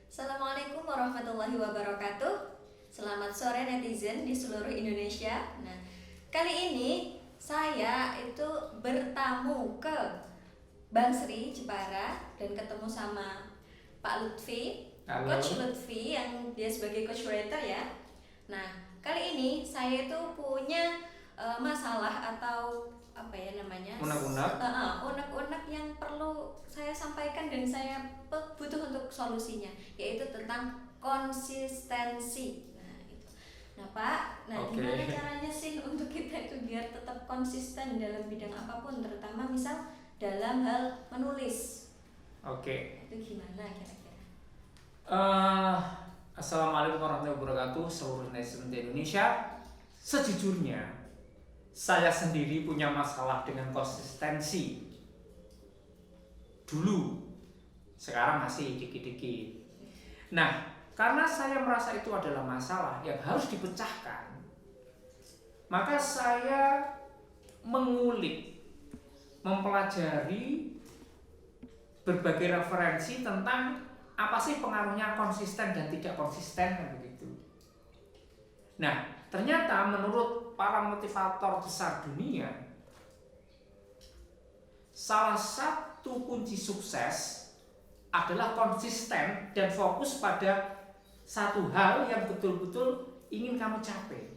Assalamualaikum warahmatullahi wabarakatuh. Selamat sore netizen di seluruh Indonesia. Nah, kali ini saya itu bertamu ke Bang Sri Jepara dan ketemu sama Pak Lutfi, Halo. Coach Lutfi yang dia sebagai coach writer ya. Nah, kali ini saya itu punya masalah atau apa ya namanya? Unek-unek. Unek-unek yang perlu saya sampaikan dan saya butuh untuk solusinya, yaitu tentang konsistensi. Nah Pak, Oke. gimana caranya sih untuk kita itu biar tetap konsisten dalam bidang apapun, terutama misal dalam hal menulis. Oke. Itu gimana kira-kira? Assalamualaikum warahmatullahi wabarakatuh, seluruh netizen di Indonesia. Sejujurnya, saya sendiri punya masalah dengan konsistensi. Dulu, sekarang masih dikit-dikit. Nah, karena saya merasa itu adalah masalah yang harus dipecahkan, maka saya mengulik, mempelajari berbagai referensi tentang apa sih pengaruhnya konsisten dan tidak konsisten kan begitu. Nah, ternyata menurut para motivator besar dunia, salah satu kunci sukses adalah konsisten dan fokus pada satu hal yang betul-betul ingin kamu capai.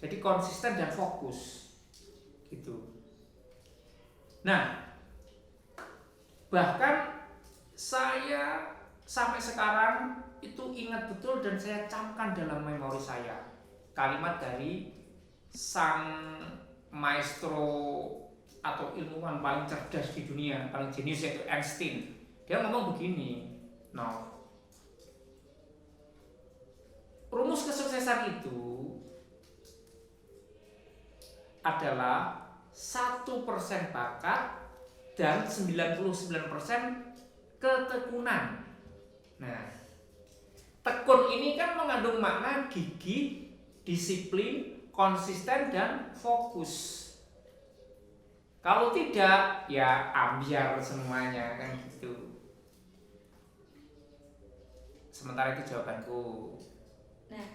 Jadi konsisten dan fokus gitu. Nah, bahkan saya sampai sekarang itu ingat betul dan saya camkan dalam memori saya kalimat dari sang maestro atau ilmuwan paling cerdas di dunia, paling jenius, yaitu Einstein. Dia ngomong begini, rumus kesuksesan itu adalah 1% bakat dan 99% ketekunan. Nah, tekun ini kan mengandung makna gigih, disiplin, konsisten, dan fokus. Kalau tidak, ya ambiar semuanya kan gitu. Sementara itu jawabanku. Nah,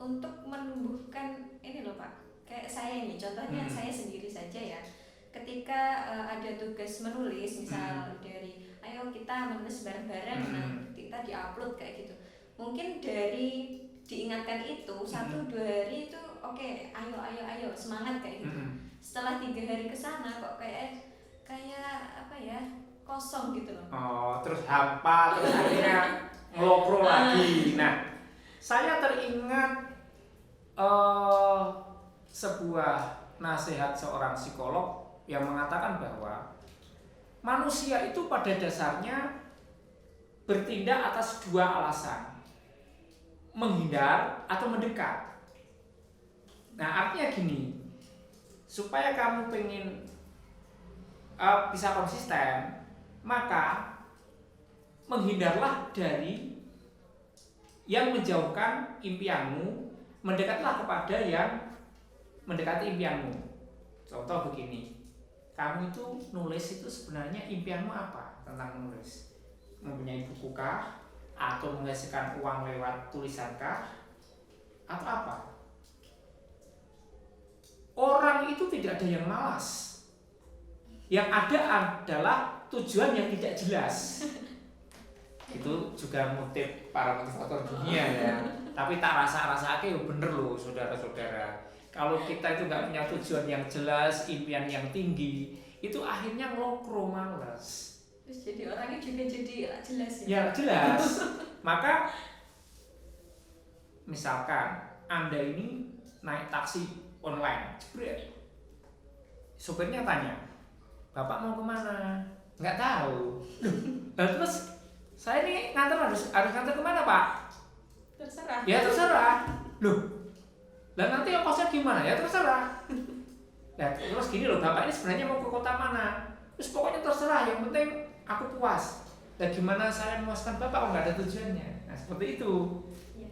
untuk menumbuhkan ini loh Pak, kayak saya ini contohnya saya sendiri saja ya. Ketika ada tugas menulis, misal dari ayo kita menulis bareng-bareng, nah kita diupload kayak gitu. Mungkin dari diingatkan itu 1-2 hari itu oke, ayo semangat kayak gitu. Setelah 3 hari kesana kok kayak apa ya, kosong gitu loh. Terus hampa, terus akhirnya ngelopro lagi. Nah, saya teringat sebuah nasihat seorang psikolog yang mengatakan bahwa manusia itu pada dasarnya bertindak atas 2 alasan, menghindar atau mendekat. Nah, artinya gini, supaya kamu pengen bisa konsisten, maka menghindarlah dari yang menjauhkan impianmu, mendekatlah kepada yang mendekati impianmu. Contoh begini, kamu itu nulis itu sebenarnya impianmu apa tentang menulis? Mempunyai buku kah? Atau menghasilkan uang lewat tulisan kah? Atau apa? Orang itu tidak ada yang malas. Yang ada adalah tujuan yang tidak jelas. Itu juga motif para motivator dunia ya. Tapi tak rasa-rasake ya bener loh saudara-saudara. Kalau kita itu nggak punya tujuan yang jelas, impian yang tinggi, itu akhirnya ngelokro, malas. Terus jadi orangnya juga jadi gak jelas ya? Ya jelas. Maka misalkan Anda ini naik taksi online, jebret. Sopirnya tanya, Bapak mau kemana? Nggak tahu. Loh, terus saya ini harus nganter kemana Pak? Terserah. Ya terserah. Loh, lah nanti ongkosnya gimana? Ya terserah. Nah, terus gini loh, Bapak ini sebenarnya mau ke kota mana? Terus pokoknya terserah, yang penting aku puas. Dan gimana saya memuaskan Bapak kalau nggak ada tujuannya? Nah, seperti itu. Ya.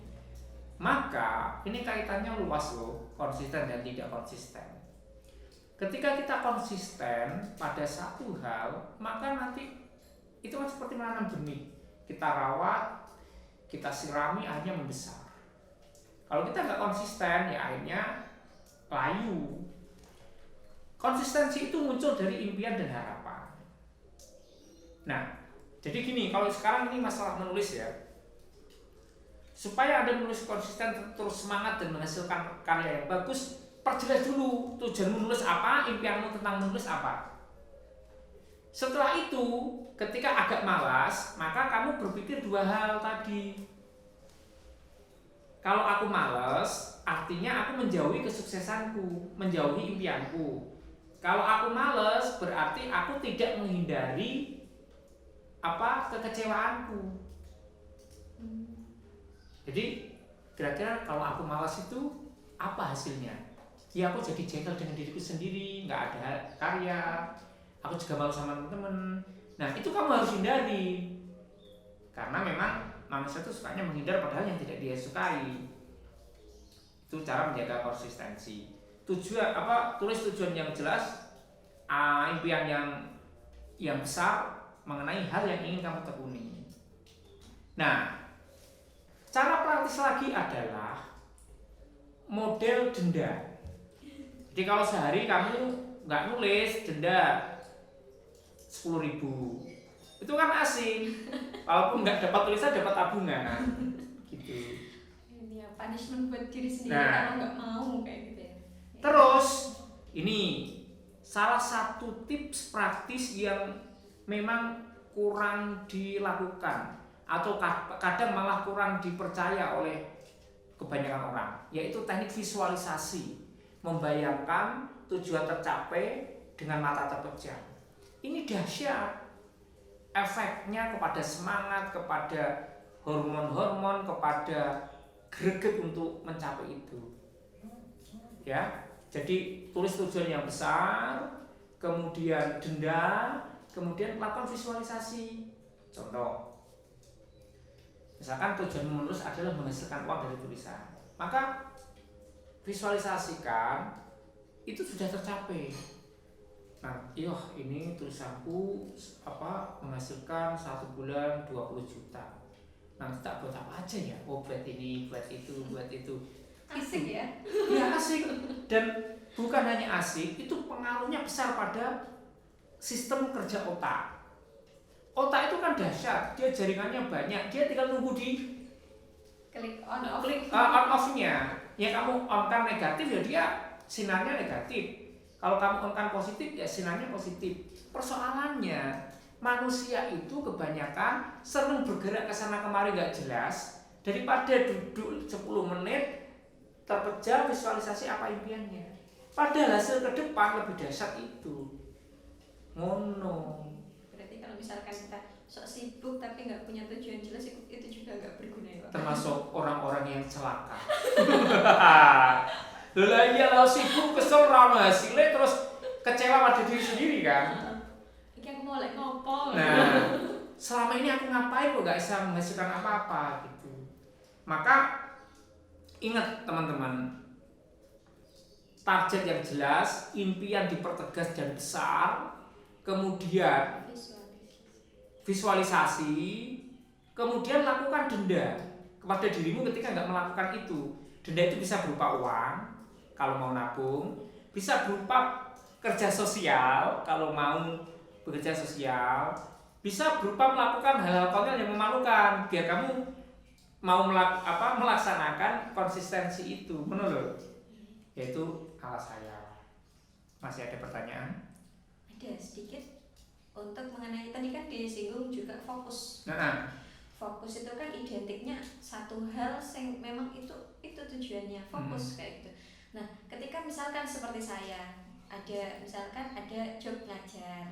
Maka ini kaitannya luas loh, konsisten dan tidak konsisten. Ketika kita konsisten pada satu hal, maka nanti itu kan seperti menanam benih. kita rawat, kita sirami, akhirnya membesar. Kalau kita nggak konsisten, ya akhirnya layu. Konsistensi itu muncul dari impian dan harapan. Nah, jadi gini, kalau sekarang ini masalah menulis ya, supaya Anda menulis konsisten, terus semangat dan menghasilkan karya yang bagus, perjelas dulu tujuanmu menulis apa, impianmu tentang menulis apa. Setelah itu, ketika agak malas, maka kamu berpikir dua hal tadi. Kalau aku malas, artinya aku menjauhi kesuksesanku, menjauhi impianku. Kalau aku malas, berarti aku tidak menghindari kekecewaanku. Jadi kira-kira kalau aku malas itu apa hasilnya? Ya aku jadi jengkel dengan diriku sendiri, nggak ada karya. Aku juga malu sama teman-teman. Nah itu kamu harus hindari, karena memang manusia itu sukanya menghindar padahal yang tidak dia sukai. Itu cara menjaga konsistensi. Tulis tujuan yang jelas, impian yang besar mengenai hal yang ingin kamu tekuni. Nah, cara praktis lagi adalah model denda. Jadi kalau sehari kamu nggak nulis, denda 10.000. Itu kan asing. Walaupun nggak dapat tulisan, dapat tabungan. Gitu. Ini ya punishment buat diri sendiri Nah, kalau nggak mau kayak gitu ya. Terus ini salah satu tips praktis yang memang kurang dilakukan atau kadang malah kurang dipercaya oleh kebanyakan orang, yaitu teknik visualisasi, membayangkan tujuan tercapai dengan mata terpejam. Ini dahsyat efeknya kepada semangat, kepada hormon-hormon, kepada greget untuk mencapai itu. Ya, jadi tulis tujuan yang besar, kemudian denda, kemudian lakukan visualisasi. Contoh, misalkan tujuan menulis adalah menghasilkan uang dari tulisan, maka visualisasikan itu sudah tercapai. Nah, ini tulisanku menghasilkan 1 bulan 20 juta. Nanti tak buat apa aja ya? Buat ini, buat itu, buat itu. Asik ya? Ya asik. Dan bukan hanya asik, itu pengaruhnya besar pada sistem kerja otak. Otak itu kan dahsyat, dia jaringannya banyak, dia tinggal nunggu di Klik on off. on off-nya. Ya kamu on-kan negatif, ya dia sinarnya negatif. Kalau kamu on-kan positif, ya sinarnya positif. Persoalannya, manusia itu kebanyakan sering bergerak ke sana kemari nggak jelas, daripada duduk 10 menit terpejam visualisasi apa impiannya. Padahal hasil ke depan lebih dahsyat itu. Ngono. Berarti kalau misalkan kita sok sibuk tapi nggak punya tujuan jelas, itu juga nggak berguna ya Pak? Termasuk orang-orang yang celaka. Lah iyalah, sibuk kesel ramah hasilnya, terus kecewa pada diri sendiri kan. Ini aku mau ngopo. Nah, selama ini aku ngapain kok gak bisa menghasilkan apa-apa gitu. Maka ingat teman-teman, target yang jelas, impian dipertegas dan besar, kemudian visualisasi, kemudian lakukan denda kepada dirimu ketika nggak melakukan itu. Denda itu bisa berupa uang kalau mau nabung, bisa berupa kerja sosial kalau mau bekerja sosial, bisa berupa melakukan hal-hal konyol yang memalukan biar kamu mau melaksanakan konsistensi itu. Menurut yaitu ala saya. Masih ada pertanyaan? Ada sedikit untuk mengenai tadi kan disinggung juga fokus. Nah, Fokus itu kan identiknya satu hal yang memang itu tujuannya, fokus kayak gitu. Nah, ketika misalkan seperti saya misalkan ada job ngajar,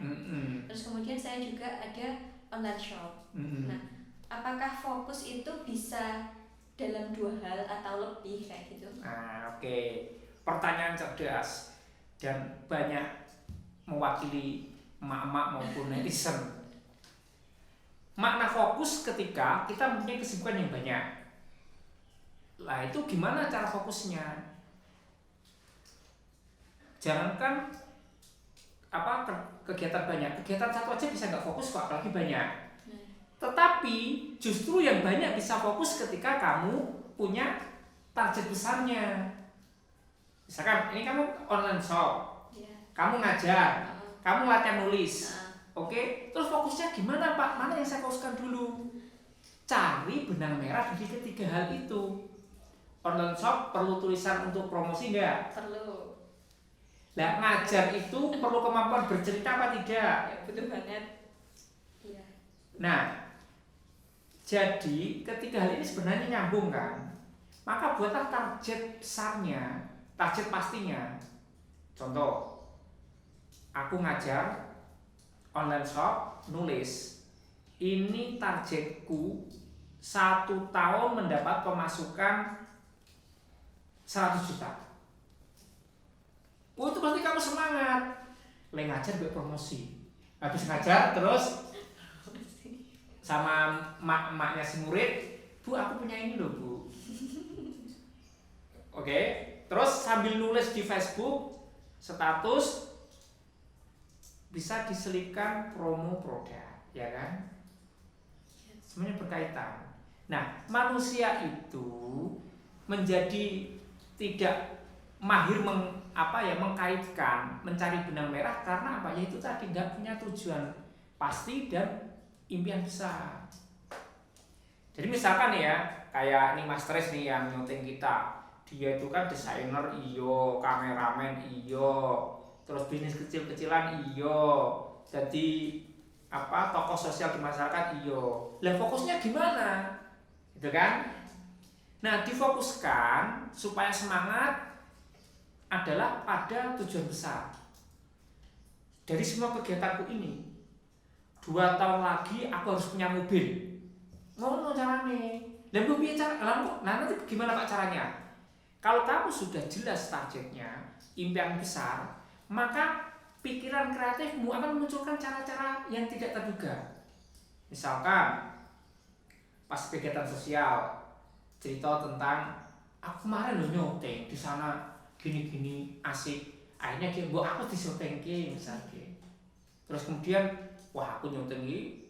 terus kemudian saya juga ada online shop. Nah, apakah fokus itu bisa dalam 2 hal atau lebih kayak gitu? Oke. Pertanyaan cerdas dan banyak mewakili emak-emak maupun netizen. Makna fokus ketika kita mempunyai kesibukan yang banyak. Lah itu gimana cara fokusnya? Jangankan kegiatan banyak, kegiatan satu aja bisa nggak fokus kok, apalagi banyak. Tetapi justru yang banyak bisa fokus ketika kamu punya target besarnya. Misalkan ini kamu online shop, kamu ngajar, kamu latihan nulis, oke? Terus fokusnya gimana Pak? Mana yang saya fokuskan dulu? Cari benang merah dari ketiga hal itu. Online shop perlu tulisan untuk promosi enggak? Perlu. Nah, ngajar itu perlu kemampuan bercerita apa tidak? Ya, butuh banget. Iya. Nah, jadi ketiga hal ini sebenarnya nyambung kan? Maka buatlah target besarnya, target pastinya. Contoh, aku ngajar online shop, nulis. Ini targetku 1 tahun mendapat pemasukan 100 juta. Oh, itu berarti kamu semangat. Ngajar buat promosi. Habis ngajar terus sama emaknya si murid, Bu aku punya ini loh Bu. Oke, terus sambil nulis di Facebook status bisa diselipkan promo produk, ya kan? Semuanya berkaitan. Nah, manusia itu menjadi tidak mahir mengkaitkan, mencari benang merah karena apa? Yaitu tadi nggak punya tujuan pasti dan impian besar. Jadi misalkan ya, kayak nih Mas Tres nih yang nyuting kita, dia itu kan desainer iyo, kameramen iyo, terus bisnis kecil-kecilan iyo, jadi tokoh sosial di masyarakat iyo. Lah fokusnya gimana? Gitu kan? Nah, difokuskan supaya semangat adalah pada tujuan besar. Dari semua kegiatanku ini, 2 tahun lagi aku harus punya mobil. Ngono carane. Nanti gimana Pak caranya? Kalau kamu sudah jelas targetnya, impian besar, maka pikiran kreatifmu akan memunculkan cara-cara yang tidak terduga. Misalkan pas kegiatan sosial, cerita tentang aku kemarin loh nyoteng di sana gini-gini asik. Akhirnya dia mbok aku disotengke misalnya. Terus kemudian wah aku nyotengi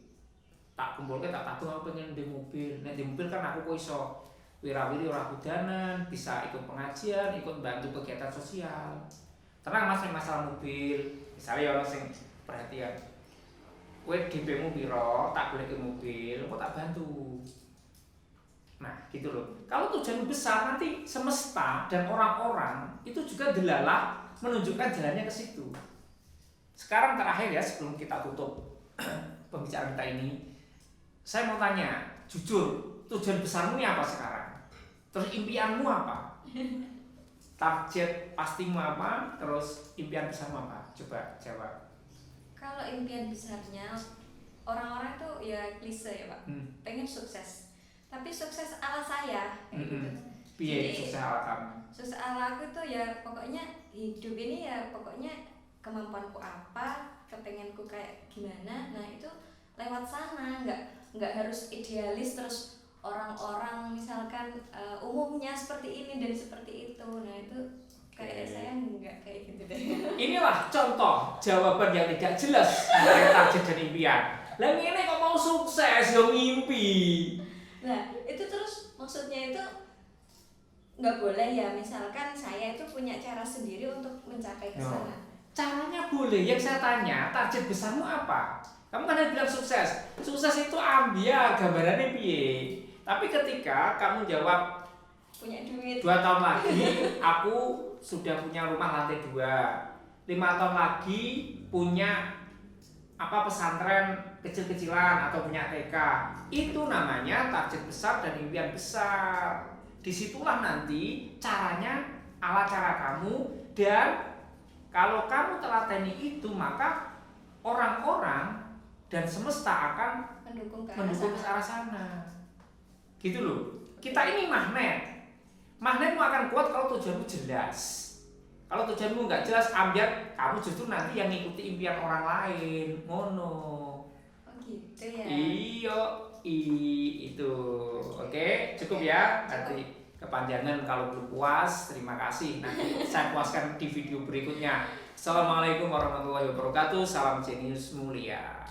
tak kumpulke tak tabung aku pengen di mobil. Nek di mobil kan aku kok iso wirawiri ora kudanan, bisa ikut pengajian, ikut bantu kegiatan sosial. Tenang Mas masalah mobil. Misalnya orang sing perhatian. Kowe DP-mu piro? Tak goleki mobil, kok tak bantu. Nah, gitu loh. Kalau tujuan besar nanti semesta dan orang-orang itu juga delalah menunjukkan jalannya ke situ. Sekarang terakhir ya sebelum kita tutup pembicaraan kita ini, saya mau tanya, jujur, tujuan besarmu ini apa sekarang? Terus impianmu apa? Target pastimu apa? Terus impian besarmu apa? Coba jawab. Kalau impian besarnya orang-orang tuh ya klise ya Pak, pengen sukses. Tapi sukses ala saya kayak gitu. Piye sukses ala kamu? Sukses ala aku tuh ya pokoknya hidup ini ya pokoknya kemampuanku apa, kepengenku kayak gimana. Nah, itu lewat sana, nggak harus idealis terus orang-orang misalkan umumnya seperti ini dan seperti itu. Nah, itu kayak saya nggak kayak gitu deh. Inilah contoh jawaban yang tidak jelas dari target dan impian. Lah ngene kok mau sukses yo ngimpi. Nah, itu terus maksudnya itu nggak boleh ya, misalkan saya itu punya cara sendiri untuk mencapai ke sana. Caranya boleh, yang saya tanya target besarmu apa? Kamu kan bilang sukses. Sukses itu ambiar gambarannya piye. Tapi ketika kamu jawab punya duit 2 tahun lagi aku sudah punya rumah lantai 2, 5 tahun lagi punya pesantren kecil-kecilan atau punya TK, itu namanya target besar dan impian besar. Disitulah nanti caranya ala cara kamu, dan kalau kamu telateni itu maka orang-orang dan semesta akan mendukung ke arah sana. Gitu loh. Kita ini magnet. Magnetmu akan kuat kalau tujuanmu jelas. Kalau tujuanmu nggak jelas, ambiar kamu justru nanti yang ngikuti impian orang lain. Ngono. Oh gitu ya. Iya, itu. Oke, cukup ya. Nanti kepanjangan kalau belum puas, terima kasih. Nanti saya puaskan di video berikutnya. Assalamualaikum warahmatullahi wabarakatuh. Salam jenius mulia.